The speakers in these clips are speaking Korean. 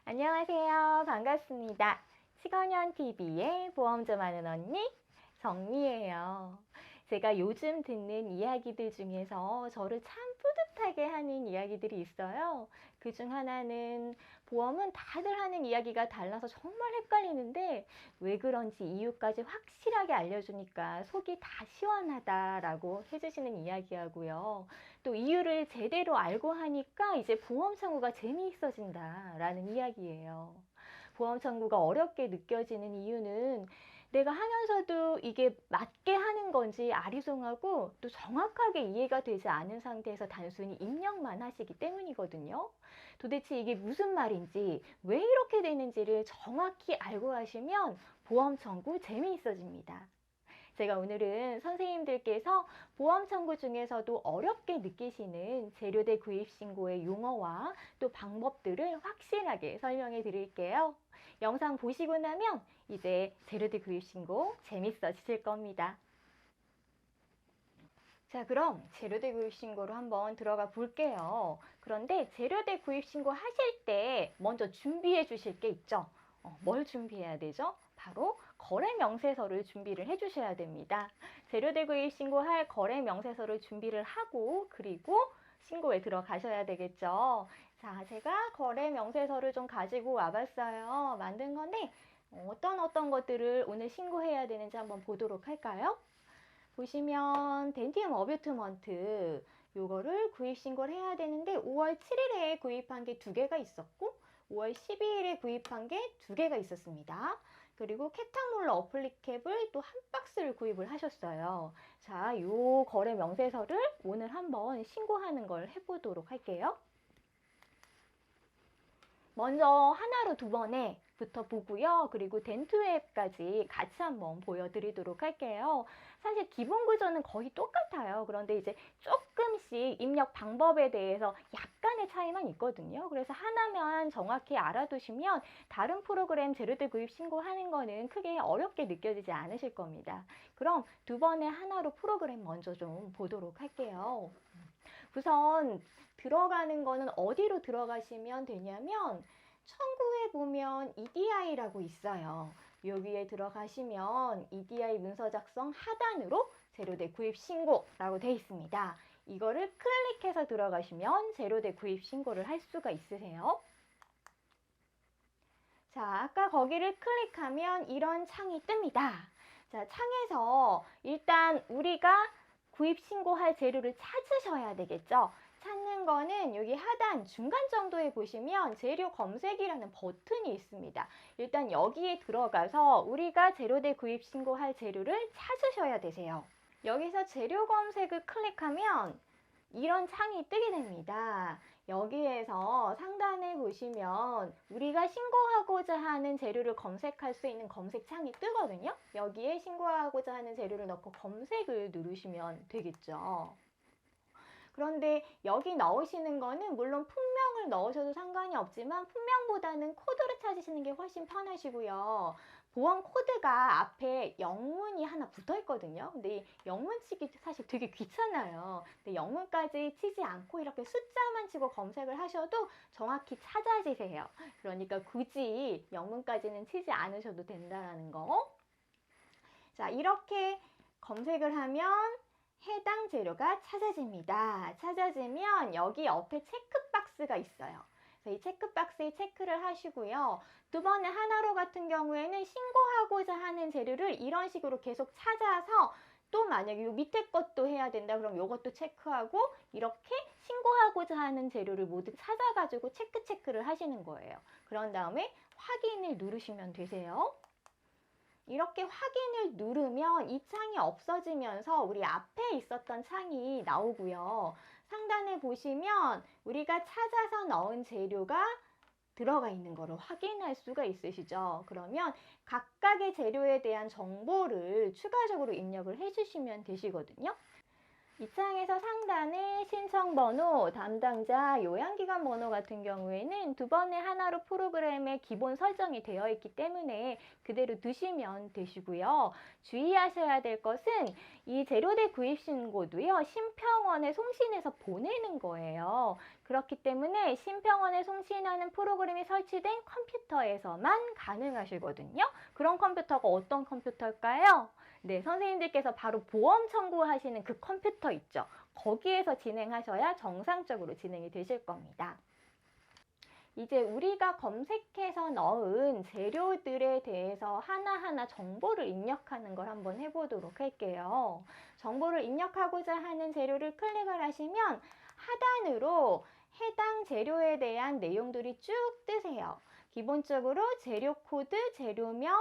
안녕하세요. 반갑습니다. 시건년TV의 보험 좀 아는 언니 정미예요. 제가 요즘 듣는 이야기들 중에서 저를 참 뿌듯하게 하는 이야기들이 있어요. 그중 하나는 보험은 다들 하는 이야기가 달라서 정말 헷갈리는데 왜 그런지 이유까지 확실하게 알려주니까 속이 다 시원하다라고 해주시는 이야기하고요. 또 이유를 제대로 알고 하니까 이제 보험 청구가 재미있어진다라는 이야기예요. 보험 청구가 어렵게 느껴지는 이유는 내가 하면서도 이게 맞게 하는 건지 아리송하고 또 정확하게 이해가 되지 않은 상태에서 단순히 입력만 하시기 때문이거든요. 도대체 이게 무슨 말인지, 왜 이렇게 되는지를 정확히 알고 하시면 보험 청구 재미있어집니다. 제가 오늘은 선생님들께서 보험 청구 중에서도 어렵게 느끼시는 재료대 구입 신고의 용어와 또 방법들을 확실하게 설명해 드릴게요. 영상 보시고 나면 이제 재료대 구입 신고 재밌어지실 겁니다. 자, 그럼 재료대 구입 신고로 한번 들어가 볼게요. 그런데 재료대 구입 신고 하실 때 먼저 준비해 주실 게 있죠. 뭘 준비해야 되죠? 바로 거래 명세서를 준비를 해 주셔야 됩니다. 재료대 구입 신고할 거래 명세서를 준비를 하고 그리고 신고에 들어가셔야 되겠죠. 자, 제가 거래 명세서를 좀 가지고 와봤어요. 만든 건데 어떤 것들을 오늘 신고해야 되는지 한번 보도록 할까요? 보시면 덴티움 어뷰트먼트 요거를 구입 신고를 해야 되는데 5월 7일에 구입한 게 2개가 있었고 5월 12일에 구입한 게 2개가 있었습니다. 그리고 캣타몰러 어플리캡을 또 한 박스를 구입을 하셨어요. 자, 요 거래 명세서를 오늘 한번 신고하는 걸 해보도록 할게요. 먼저 하나로 2번에부터 보고요. 그리고 덴투앱까지 같이 한번 보여드리도록 할게요. 사실 기본 구조는 거의 똑같아요. 그런데 이제 조금씩 입력 방법에 대해서 약간의 차이만 있거든요. 그래서 하나만 정확히 알아두시면 다른 프로그램 재료들 구입 신고하는 거는 크게 어렵게 느껴지지 않으실 겁니다. 그럼 2번에 하나로 프로그램 먼저 좀 보도록 할게요. 우선 들어가는 거는 어디로 들어가시면 되냐면 청구에 보면 EDI라고 있어요. 여기에 들어가시면 EDI 문서 작성 하단으로 재료대 구입 신고라고 되어 있습니다. 이거를 클릭해서 들어가시면 재료대 구입 신고를 할 수가 있으세요. 자, 아까 거기를 클릭하면 이런 창이 뜹니다. 자, 창에서 일단 우리가 구입 신고할 재료를 찾으셔야 되겠죠. 찾는 거는 여기 하단 중간 정도에 보시면 재료 검색이라는 버튼이 있습니다. 일단 여기에 들어가서 우리가 재료대 구입 신고할 재료를 찾으셔야 되세요. 여기서 재료 검색을 클릭하면 이런 창이 뜨게 됩니다. 여기에서 상단에 보시면 우리가 신고하고자 하는 재료를 검색할 수 있는 검색창이 뜨거든요. 여기에 신고하고자 하는 재료를 넣고 검색을 누르시면 되겠죠. 그런데 여기 넣으시는 거는 물론 품명을 넣으셔도 상관이 없지만 품명보다는 코드를 찾으시는 게 훨씬 편하시고요. 보험 코드가 앞에 영문이 하나 붙어 있거든요. 근데 이 영문 치기 사실 되게 귀찮아요. 근데 영문까지 치지 않고 이렇게 숫자만 치고 검색을 하셔도 정확히 찾아지세요. 그러니까 굳이 영문까지는 치지 않으셔도 된다는 거. 자, 이렇게 검색을 하면 해당 재료가 찾아집니다. 찾아지면 여기 옆에 체크박스가 있어요. 그래서 이 체크박스에 체크를 하시고요. 2번에 하나로 같은 경우에는 신고하고자 하는 재료를 이런 식으로 계속 찾아서 또 만약에 이 밑에 것도 해야 된다 그럼 이것도 체크하고 이렇게 신고하고자 하는 재료를 모두 찾아가지고 체크를 하시는 거예요. 그런 다음에 확인을 누르시면 되세요. 이렇게 확인을 누르면 이 창이 없어지면서 우리 앞에 있었던 창이 나오고요. 상단에 보시면 우리가 찾아서 넣은 재료가 들어가 있는 것을 확인할 수가 있으시죠. 그러면 각각의 재료에 대한 정보를 추가적으로 입력을 해주시면 되시거든요. 이 창에서 상단에 신청번호, 담당자, 요양기관 번호 같은 경우에는 2번에 하나로 프로그램의 기본 설정이 되어 있기 때문에 그대로 두시면 되시고요. 주의하셔야 될 것은 이 재료대 구입 신고도요. 심평원에 송신해서 보내는 거예요. 그렇기 때문에 심평원에 송신하는 프로그램이 설치된 컴퓨터에서만 가능하시거든요. 그런 컴퓨터가 어떤 컴퓨터일까요? 네, 선생님들께서 바로 보험 청구하시는 그 컴퓨터 있죠. 거기에서 진행하셔야 정상적으로 진행이 되실 겁니다. 이제 우리가 검색해서 넣은 재료들에 대해서 하나하나 정보를 입력하는 걸 한번 해보도록 할게요. 정보를 입력하고자 하는 재료를 클릭을 하시면 하단으로 해당 재료에 대한 내용들이 쭉 뜨세요. 기본적으로 재료 코드, 재료명,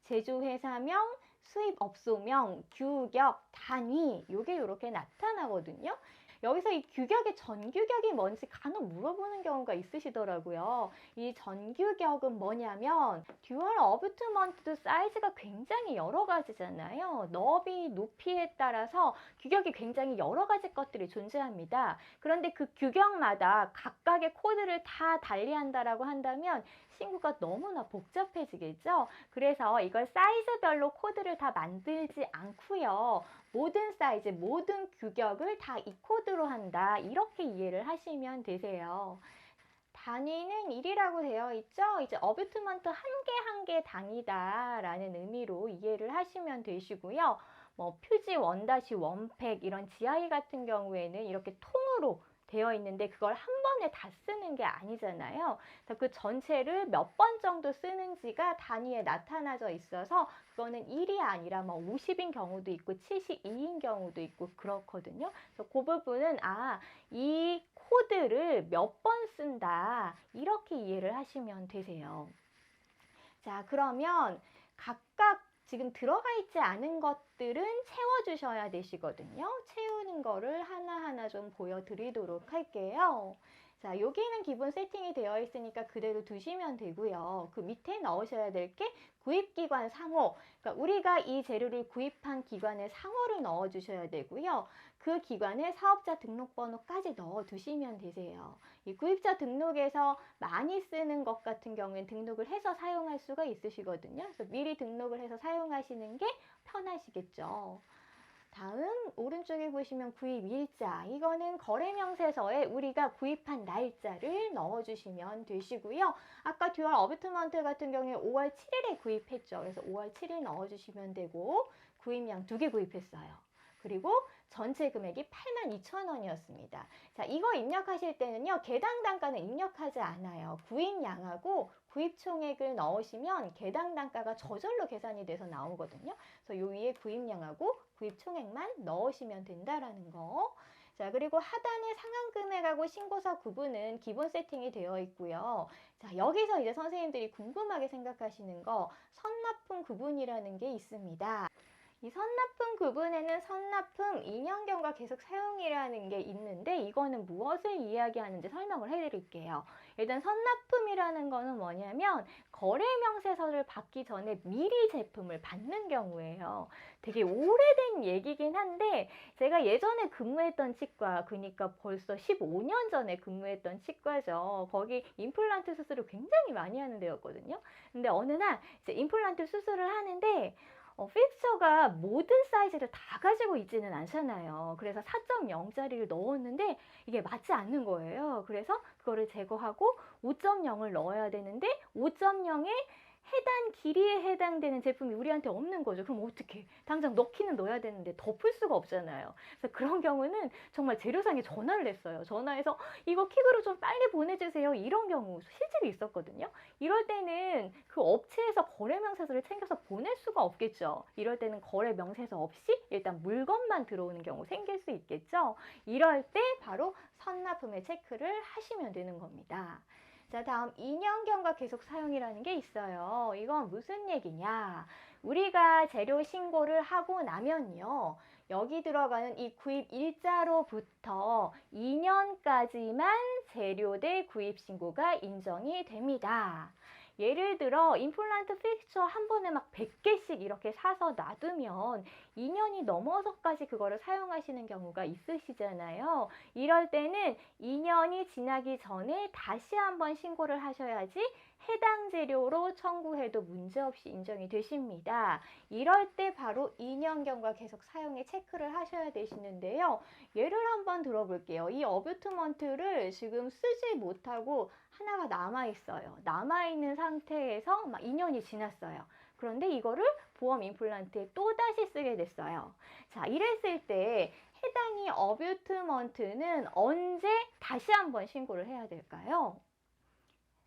제조회사명, 수입업소명, 규격, 단위 이게 이렇게 나타나거든요. 여기서 이 규격의 전규격이 뭔지 간혹 물어보는 경우가 있으시더라고요. 이 전규격은 뭐냐면 듀얼 어뷰트먼트 사이즈가 굉장히 여러 가지잖아요. 너비, 높이에 따라서 규격이 굉장히 여러 가지 것들이 존재합니다. 그런데 그 규격마다 각각의 코드를 다 달리한다라고 한다면 신고가 너무나 복잡해지겠죠. 그래서 이걸 사이즈별로 코드를 다 만들지 않고요. 모든 사이즈, 모든 규격을 다 이 코드로 한다. 이렇게 이해를 하시면 되세요. 단위는 1이라고 되어 있죠. 이제 어뷰트먼트 한 개 한 개 단위다라는 의미로 이해를 하시면 되시고요. 뭐 표지 원다시 원팩 이런 GI 같은 경우에는 이렇게 통으로 되어 있는데 그걸 한 번에 다 쓰는 게 아니잖아요. 그래서 그 전체를 몇 번 정도 쓰는지가 단위에 나타나져 있어서 그거는 1이 아니라 뭐 50인 경우도 있고 72인 경우도 있고 그렇거든요. 그래서 그 부분은 이 코드를 몇 번 쓴다 이렇게 이해를 하시면 되세요. 자, 그러면 각각 지금 들어가 있지 않은 것들은 채워주셔야 되시거든요. 채우는 거를 하나하나 좀 보여드리도록 할게요. 자, 여기는 기본 세팅이 되어 있으니까 그대로 두시면 되고요. 그 밑에 넣으셔야 될 게 구입기관 상호. 그러니까 우리가 이 재료를 구입한 기관의 상호를 넣어주셔야 되고요. 그 기관의 사업자 등록번호까지 넣어두시면 되세요. 이 구입자 등록에서 많이 쓰는 것 같은 경우엔 등록을 해서 사용할 수가 있으시거든요. 그래서 미리 등록을 해서 사용하시는 게 편하시겠죠. 다음 오른쪽에 보시면 구입일자, 이거는 거래명세서에 우리가 구입한 날짜를 넣어주시면 되시고요. 아까 듀얼 어뷰트먼트 같은 경우에 5월 7일에 구입했죠. 그래서 5월 7일 넣어주시면 되고 구입량 2개 구입했어요. 그리고 전체 금액이 82,000원이었습니다. 자, 이거 입력하실 때는요, 개당 단가는 입력하지 않아요. 구입량하고 구입 총액을 넣으시면 개당 단가가 저절로 계산이 돼서 나오거든요. 그래서 요 위에 구입량하고 구입 총액만 넣으시면 된다라는 거. 자, 그리고 하단에 상한 금액하고 신고서 구분은 기본 세팅이 되어 있고요. 자, 여기서 이제 선생님들이 궁금하게 생각하시는 거, 선납품 구분이라는 게 있습니다. 이 선납품 구분에는 선납품 2년경과 계속 사용이라는 게 있는데 이거는 무엇을 이야기하는지 설명을 해드릴게요. 일단 선납품이라는 거는 뭐냐면 거래명세서를 받기 전에 미리 제품을 받는 경우예요. 되게 오래된 얘기긴 한데 제가 예전에 근무했던 치과, 그러니까 벌써 15년 전에 근무했던 치과죠. 거기 임플란트 수술을 굉장히 많이 하는 데였거든요. 근데 어느 날 이제 임플란트 수술을 하는데 픽처가 모든 사이즈를 다 가지고 있지는 않잖아요. 그래서 4.0짜리를 넣었는데 이게 맞지 않는 거예요. 그래서 그거를 제거하고 5.0을 넣어야 되는데 5.0에 해당 길이에 해당되는 제품이 우리한테 없는 거죠. 그럼 어떻게? 당장 넣기는 넣어야 되는데 덮을 수가 없잖아요. 그래서 그런 경우는 정말 재료상에 전화를 했어요. 전화해서 이거 킥으로 좀 빨리 보내주세요. 이런 경우 실제로 있었거든요. 이럴 때는 그 업체에서 거래 명세서를 챙겨서 보낼 수가 없겠죠. 이럴 때는 거래 명세서 없이 일단 물건만 들어오는 경우 생길 수 있겠죠. 이럴 때 바로 선납품의 체크를 하시면 되는 겁니다. 자, 다음 2년경과 계속 사용이라는 게 있어요. 이건 무슨 얘기냐? 우리가 재료 신고를 하고 나면요. 여기 들어가는 이 구입 일자로부터 2년까지만 재료대 구입 신고가 인정이 됩니다. 예를 들어 임플란트 픽처 한 번에 막 100개씩 이렇게 사서 놔두면 2년이 넘어서까지 그거를 사용하시는 경우가 있으시잖아요. 이럴 때는 2년이 지나기 전에 다시 한번 신고를 하셔야지 해당 재료로 청구해도 문제없이 인정이 되십니다. 이럴 때 바로 2년경과 계속 사용에 체크를 하셔야 되시는데요. 예를 한번 들어볼게요. 이 어뷰트먼트를 지금 쓰지 못하고 하나가 남아있어요. 남아있는 상태에서 막 2년이 지났어요. 그런데 이거를 보험 임플란트에 또다시 쓰게 됐어요. 자, 이랬을 때 해당이 어뷰트먼트는 언제 다시 한번 신고를 해야 될까요?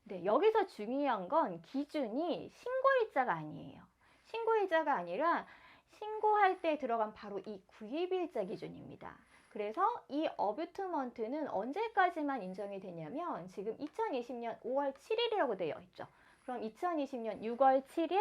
네, 여기서 중요한 건 기준이 신고일자가 아니에요. 신고일자가 아니라 신고할 때 들어간 바로 이 구입일자 기준입니다. 그래서 이 어뷰트먼트는 언제까지만 인정이 되냐면 지금 2020년 5월 7일이라고 되어 있죠. 그럼 2020년 6월 7일,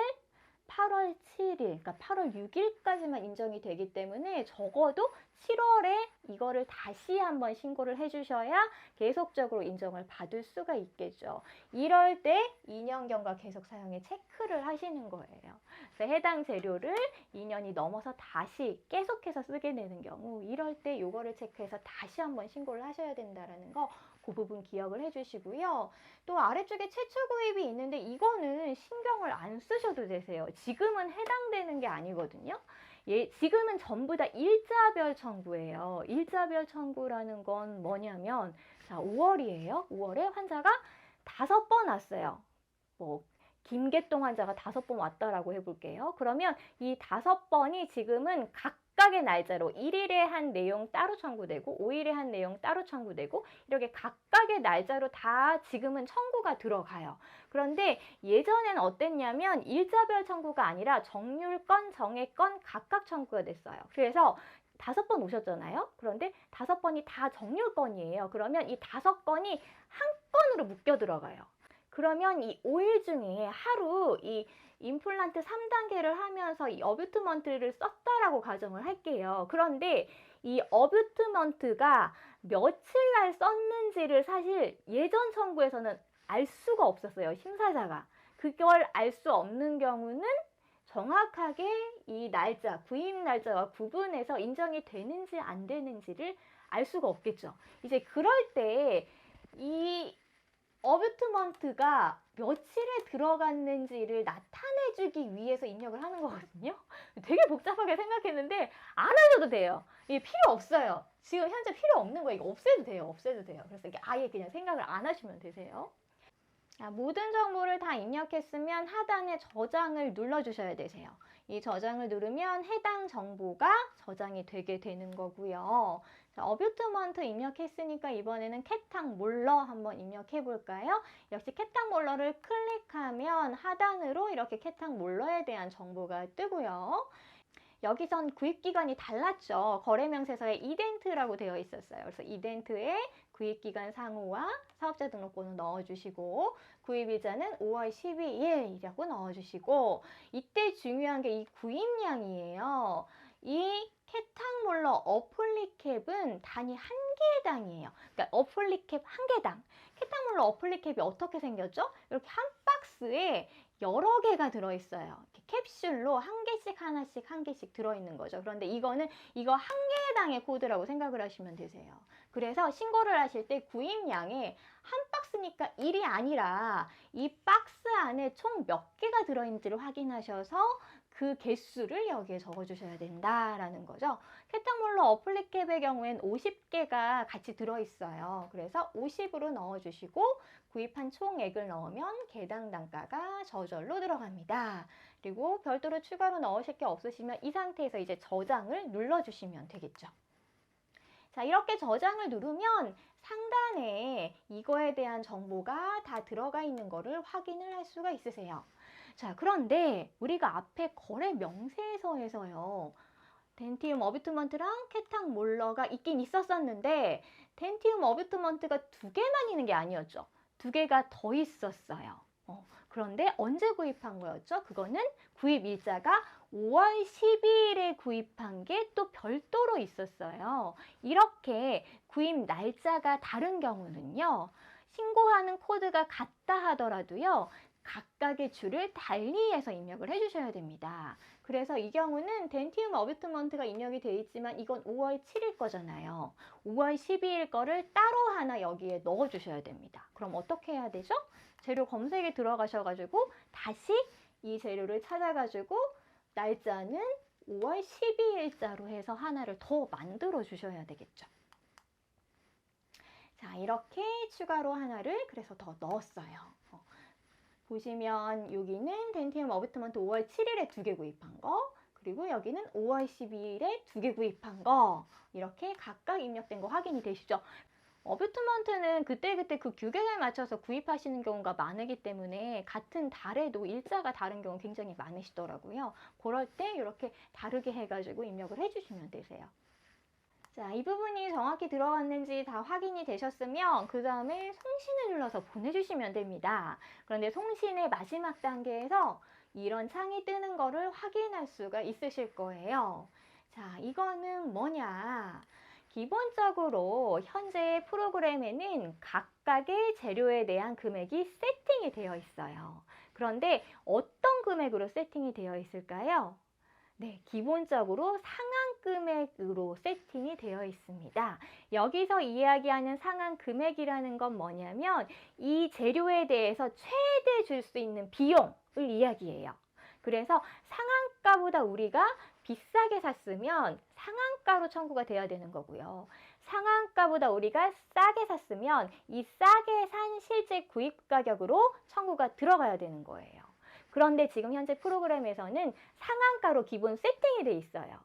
8월 7일, 그러니까 8월 6일까지만 인정이 되기 때문에 적어도 7월에 이거를 다시 한번 신고를 해주셔야 계속적으로 인정을 받을 수가 있겠죠. 이럴 때 2년경과 계속 사용에 체크를 하시는 거예요. 그래서 해당 재료를 2년이 넘어서 다시 계속해서 쓰게 되는 경우 이럴 때 이거를 체크해서 다시 한번 신고를 하셔야 된다는 거 그 부분 기억을 해주시고요. 또 아래쪽에 최초 구입이 있는데 이거는 신경을 안 쓰셔도 되세요. 지금은 해당되는 게 아니거든요. 예, 지금은 전부 다 일자별 청구예요. 일자별 청구라는 건 뭐냐면 자, 5월이에요. 5월에 환자가 5번 왔어요. 뭐 김계동 환자가 5번 왔다라고 해볼게요. 그러면 이 5번이 지금은 각각의 날짜로 1일에 한 내용 따로 청구되고 5일에 한 내용 따로 청구되고 이렇게 각각의 날짜로 다 지금은 청구가 들어가요. 그런데 예전엔 어땠냐면 일자별 청구가 아니라 정률건, 정액건 각각 청구가 됐어요. 그래서 5번 오셨잖아요. 그런데 5번이 다 정률건이에요. 그러면 이 5건이 한 건으로 묶여 들어가요. 그러면 이 5일 중에 하루 이 임플란트 3단계를 하면서 이 어뷰트먼트를 썼다라고 가정을 할게요. 그런데 이 어뷰트먼트가 며칠 날 썼는지를 사실 예전 청구에서는 알 수가 없었어요. 심사자가. 그걸 알 수 없는 경우는 정확하게 이 날짜, 구입 날짜와 구분해서 인정이 되는지 안 되는지를 알 수가 없겠죠. 이제 그럴 때 이 어뷰트먼트가 며칠에 들어갔는지를 나타내주기 위해서 입력을 하는 거거든요. 되게 복잡하게 생각했는데 안 하셔도 돼요. 이게 필요 없어요. 지금 현재 필요 없는 거예요. 이거 없애도 돼요. 없애도 돼요. 그래서 이게 아예 그냥 생각을 안 하시면 되세요. 모든 정보를 다 입력했으면 하단에 저장을 눌러주셔야 되세요. 이 저장을 누르면 해당 정보가 저장이 되게 되는 거고요. 자, 어뷰트먼트 입력했으니까 이번에는 캣탕 몰러 한번 입력해 볼까요? 역시 캣탕 몰러를 클릭하면 하단으로 이렇게 캣탕 몰러에 대한 정보가 뜨고요. 여기선 구입기간이 달랐죠. 거래명세서에 이덴트라고 되어 있었어요. 그래서 이덴트에 구입기간 상호와 사업자 등록번호 넣어주시고 구입일자는 5월 12일이라고 넣어주시고 이때 중요한 게 이 구입량이에요. 이 캣탕몰러 어플리캡은 단위 한 개당이에요. 그러니까 어플리캡 한 개당. 캣탕몰러 어플리캡이 어떻게 생겼죠? 이렇게 한 박스에 여러 개가 들어있어요. 이렇게 캡슐로 한 개씩 하나씩 한 개씩 들어있는 거죠. 그런데 이거는 이거 한 개당의 코드라고 생각을 하시면 되세요. 그래서 신고를 하실 때 구입량에 한 박스니까 1이 아니라 이 박스 안에 총 몇 개가 들어있는지를 확인하셔서 그 개수를 여기에 적어주셔야 된다라는 거죠. 캣탕몰러 어플리캡의 경우엔 50개가 같이 들어있어요. 그래서 50으로 넣어주시고 구입한 총액을 넣으면 개당 단가가 저절로 들어갑니다. 그리고 별도로 추가로 넣으실 게 없으시면 이 상태에서 이제 저장을 눌러주시면 되겠죠. 자, 이렇게 저장을 누르면 상단에 이거에 대한 정보가 다 들어가 있는 거를 확인을 할 수가 있으세요. 자, 그런데 우리가 앞에 거래 명세서에서요. 덴티움 어뷰트먼트랑 캣탕 몰러가 있긴 있었었는데 덴티움 어뷰트먼트가 2개만 있는 게 아니었죠. 2개가 더 있었어요. 그런데 언제 구입한 거였죠? 그거는 구입 일자가 5월 12일에 구입한 게 또 별도로 있었어요. 이렇게 구입 날짜가 다른 경우는요. 신고하는 코드가 같다 하더라도요. 각각의 줄을 달리해서 입력을 해주셔야 됩니다. 그래서 이 경우는 덴티움 어뷰트먼트가 입력이 되어 있지만 이건 5월 7일 거잖아요. 5월 12일 거를 따로 하나 여기에 넣어주셔야 됩니다. 그럼 어떻게 해야 되죠? 재료 검색에 들어가셔가지고 다시 이 재료를 찾아가지고 날짜는 5월 12일자로 해서 하나를 더 만들어 주셔야 되겠죠. 자, 이렇게 추가로 하나를 그래서 더 넣었어요. 보시면 여기는 덴티움 어뷰트먼트 5월 7일에 2개 구입한 거, 그리고 여기는 5월 12일에 2개 구입한 거, 이렇게 각각 입력된 거 확인이 되시죠? 어뷰트먼트는 그때그때 그 규격에 맞춰서 구입하시는 경우가 많기 때문에 같은 달에도 일자가 다른 경우 굉장히 많으시더라고요. 그럴 때 이렇게 다르게 해가지고 입력을 해주시면 되세요. 자, 이 부분이 정확히 들어갔는지 다 확인이 되셨으면 그 다음에 송신을 눌러서 보내주시면 됩니다. 그런데 송신의 마지막 단계에서 이런 창이 뜨는 거를 확인할 수가 있으실 거예요. 자, 이거는 뭐냐? 기본적으로 현재 프로그램에는 각각의 재료에 대한 금액이 세팅이 되어 있어요. 그런데 어떤 금액으로 세팅이 되어 있을까요? 네, 기본적으로 상한 금액으로 세팅이 되어 있습니다. 여기서 이야기하는 상한 금액이라는 건 뭐냐면 이 재료에 대해서 최대 줄 수 있는 비용을 이야기해요. 그래서 상한가보다 우리가 비싸게 샀으면 상한가로 청구가 돼야 되는 거고요. 상한가보다 우리가 싸게 샀으면 이 싸게 산 실제 구입 가격으로 청구가 들어가야 되는 거예요. 그런데 지금 현재 프로그램에서는 상한가로 기본 세팅이 돼 있어요.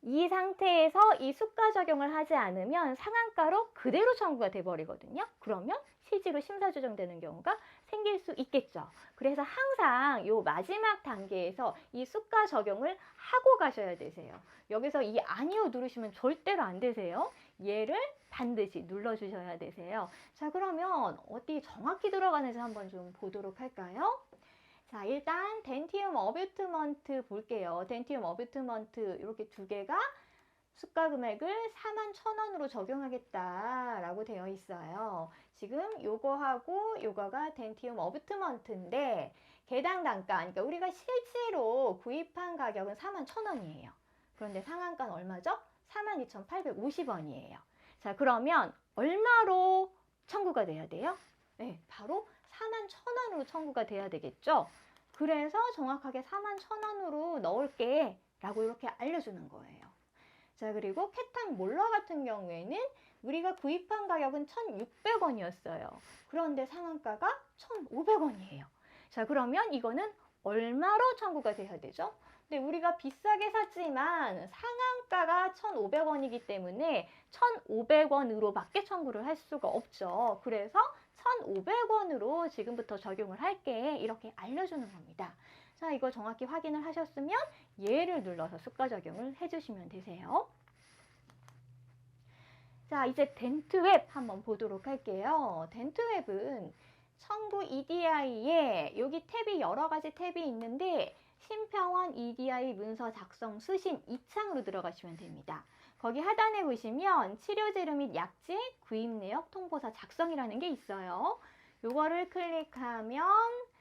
이 상태에서 이 수가 적용을 하지 않으면 상한가로 그대로 청구가 돼버리거든요. 그러면 실제로 심사조정되는 경우가 생길 수 있겠죠. 그래서 항상 이 마지막 단계에서 이 수가 적용을 하고 가셔야 되세요. 여기서 이 아니요 누르시면 절대로 안 되세요. 얘를 반드시 눌러주셔야 되세요. 자, 그러면 어디 정확히 들어가는지 한번 좀 보도록 할까요? 자, 일단 덴티움 어뷰트먼트 볼게요. 덴티움 어뷰트먼트 이렇게 두 개가 수가 금액을 41,000원으로 적용하겠다라고 되어 있어요. 지금 요거하고 요거가 덴티움 어뷰트먼트인데 개당 단가, 그러니까 우리가 실제로 구입한 가격은 41,000원이에요. 그런데 상한가는 얼마죠? 42,850원이에요. 자, 그러면 얼마로 청구가 돼야 돼요? 네, 바로 41,000원으로 청구가 돼야 되겠죠. 그래서 정확하게 41,000원으로 넣을게 라고 이렇게 알려주는 거예요. 자, 그리고 캣탕 몰러 같은 경우에는 우리가 구입한 가격은 1,600원이었어요. 그런데 상한가가 1,500원이에요. 자, 그러면 이거는 얼마로 청구가 돼야 되죠? 근데 우리가 비싸게 샀지만 상한가가 1,500원이기 때문에 1,500원으로밖에 청구를 할 수가 없죠. 그래서 1,500원으로 지금부터 적용을 할게 이렇게 알려주는 겁니다. 자, 이거 정확히 확인을 하셨으면 얘를 눌러서 수가 적용을 해주시면 되세요. 자, 이제 덴트웹 한번 보도록 할게요. 덴트웹은 청구 EDI에 여기 탭이 여러 가지 탭이 있는데 심평원 EDI 문서 작성 수신 2창으로 들어가시면 됩니다. 거기 하단에 보시면 치료재료 및 약제 구입 내역 통보서 작성이라는 게 있어요. 요거를 클릭하면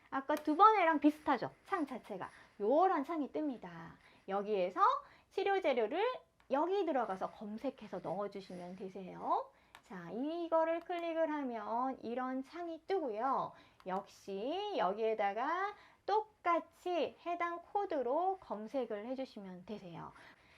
아까 두 번에랑 비슷하죠? 창 자체가. 요런 창이 뜹니다. 여기에서 치료재료를 여기 들어가서 검색해서 넣어주시면 되세요. 자, 이거를 클릭을 하면 이런 창이 뜨고요. 역시 여기에다가 똑같이 해당 코드로 검색을 해주시면 되세요.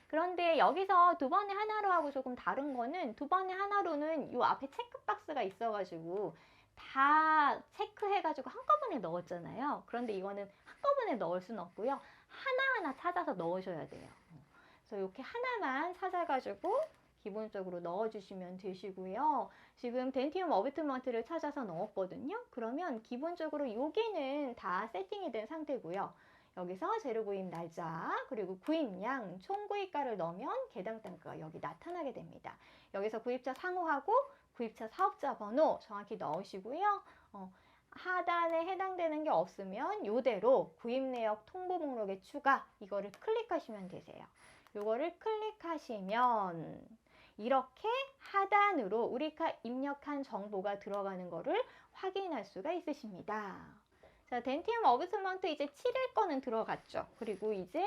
그런데 여기서 두 번에 하나로 하고 조금 다른 거는 두 번에 하나로는 이 앞에 체크박스가 있어가지고 다 체크해가지고 한꺼번에 넣었잖아요. 그런데 이거는 한꺼번에 넣을 수는 없고요. 하나하나 찾아서 넣으셔야 돼요. 그래서 이렇게 하나만 찾아가지고 기본적으로 넣어주시면 되시고요. 지금 덴티움 어뷰트먼트를 찾아서 넣었거든요. 그러면 기본적으로 여기는 다 세팅이 된 상태고요. 여기서 재료 구입 날짜, 그리고 구입량, 총 구입가를 넣으면 개당 단가가 여기 나타나게 됩니다. 여기서 구입자 상호하고 구입자 사업자 번호 정확히 넣으시고요. 하단에 해당되는 게 없으면 이대로 구입 내역 통보 목록에 추가 이거를 클릭하시면 되세요. 이거를 클릭하시면 이렇게 하단으로 우리가 입력한 정보가 들어가는 거를 확인할 수가 있으십니다. 자, 덴티움 어뷰스먼트 이제 7일 거는 들어갔죠. 그리고 이제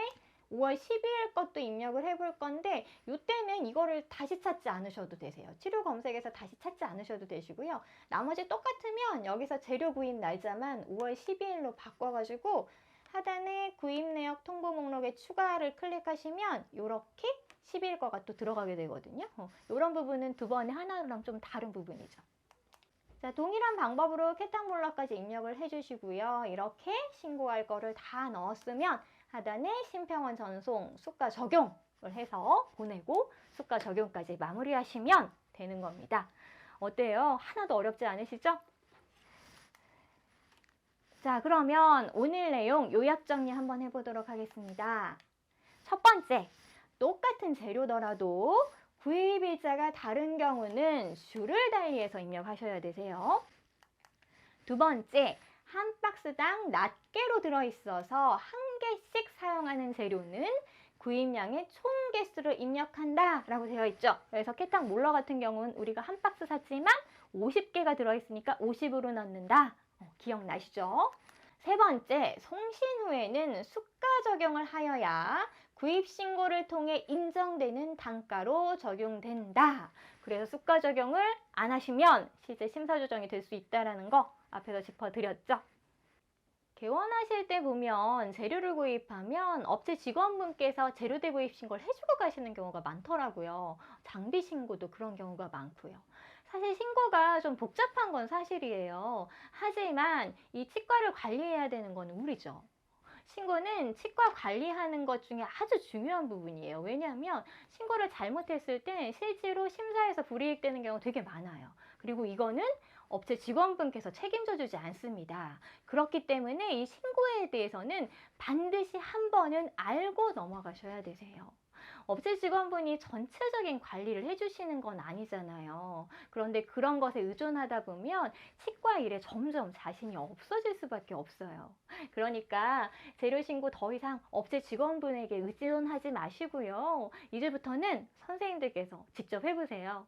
5월 12일 것도 입력을 해볼 건데 이때는 이거를 다시 찾지 않으셔도 되세요. 치료 검색에서 다시 찾지 않으셔도 되시고요. 나머지 똑같으면 여기서 재료 구입 날짜만 5월 12일로 바꿔가지고 하단에 구입 내역 통보 목록에 추가를 클릭하시면 이렇게 10일 거가 또 들어가게 되거든요. 이런 부분은 두 번에 하나랑 좀 다른 부분이죠. 자, 동일한 방법으로 캐탁몰라까지 입력을 해주시고요. 이렇게 신고할 거를 다 넣었으면 하단에 심평원 전송 수가 적용을 해서 보내고 수가 적용까지 마무리하시면 되는 겁니다. 어때요? 하나도 어렵지 않으시죠? 자, 그러면 오늘 내용 요약 정리 한번 해보도록 하겠습니다. 첫 번째, 똑같은 재료더라도 구입일자가 다른 경우는 줄을 달리해서 입력하셔야 되세요. 두 번째, 한 박스당 낱개로 들어있어서 한 개씩 사용하는 재료는 구입량의 총 개수를 입력한다 라고 되어 있죠. 그래서 캐탁몰라 같은 경우는 우리가 한 박스 샀지만 50개가 들어있으니까 50으로 넣는다. 기억나시죠? 세 번째, 송신 후에는 수가 적용을 하여야 구입 신고를 통해 인정되는 단가로 적용된다. 그래서 수가 적용을 안 하시면 실제 심사 조정이 될 수 있다는 거 앞에서 짚어드렸죠. 개원하실 때 보면 재료를 구입하면 업체 직원분께서 재료대 구입 신고를 해주고 가시는 경우가 많더라고요. 장비 신고도 그런 경우가 많고요. 사실 신고가 좀 복잡한 건 사실이에요. 하지만 이 치과를 관리해야 되는 건 우리죠. 신고는 치과 관리하는 것 중에 아주 중요한 부분이에요. 왜냐하면 신고를 잘못했을 때 실제로 심사에서 불이익되는 경우가 되게 많아요. 그리고 이거는 업체 직원분께서 책임져 주지 않습니다. 그렇기 때문에 이 신고에 대해서는 반드시 한 번은 알고 넘어가셔야 되세요. 업체 직원분이 전체적인 관리를 해주시는 건 아니잖아요. 그런데 그런 것에 의존하다 보면 치과 일에 점점 자신이 없어질 수밖에 없어요. 그러니까 재료 신고 더 이상 업체 직원분에게 의존하지 마시고요. 이제부터는 선생님들께서 직접 해보세요.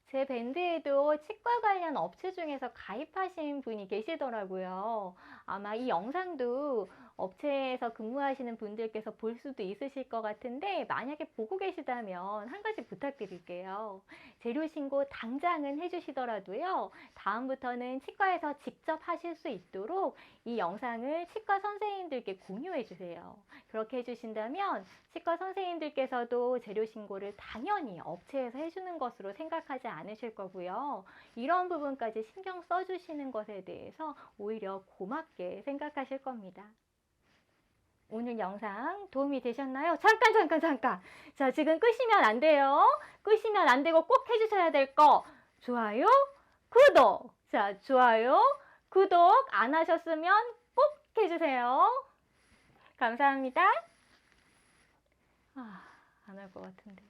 제 밴드에도 치과 관련 업체 중에서 가입하신 분이 계시더라고요. 아마 이 영상도 업체에서 근무하시는 분들께서 볼 수도 있으실 것 같은데 만약에 보고 계시다면 한 가지 부탁드릴게요. 재료 신고 당장은 해주시더라도요. 다음부터는 치과에서 직접 하실 수 있도록 이 영상을 치과 선생님들께 공유해 주세요. 그렇게 해주신다면 치과 선생님들께서도 재료 신고를 당연히 업체에서 해주는 것으로 생각하지 않으실 거고요. 이런 부분까지 신경 써주시는 것에 대해서 오히려 고맙게 생각하실 겁니다. 오늘 영상 도움이 되셨나요? 잠깐! 자, 지금 끄시면 안 돼요. 끄시면 안 되고 꼭 해주셔야 될 거 좋아요, 구독! 자, 좋아요, 구독 안 하셨으면 꼭 해주세요. 감사합니다. 안 할 것 같은데.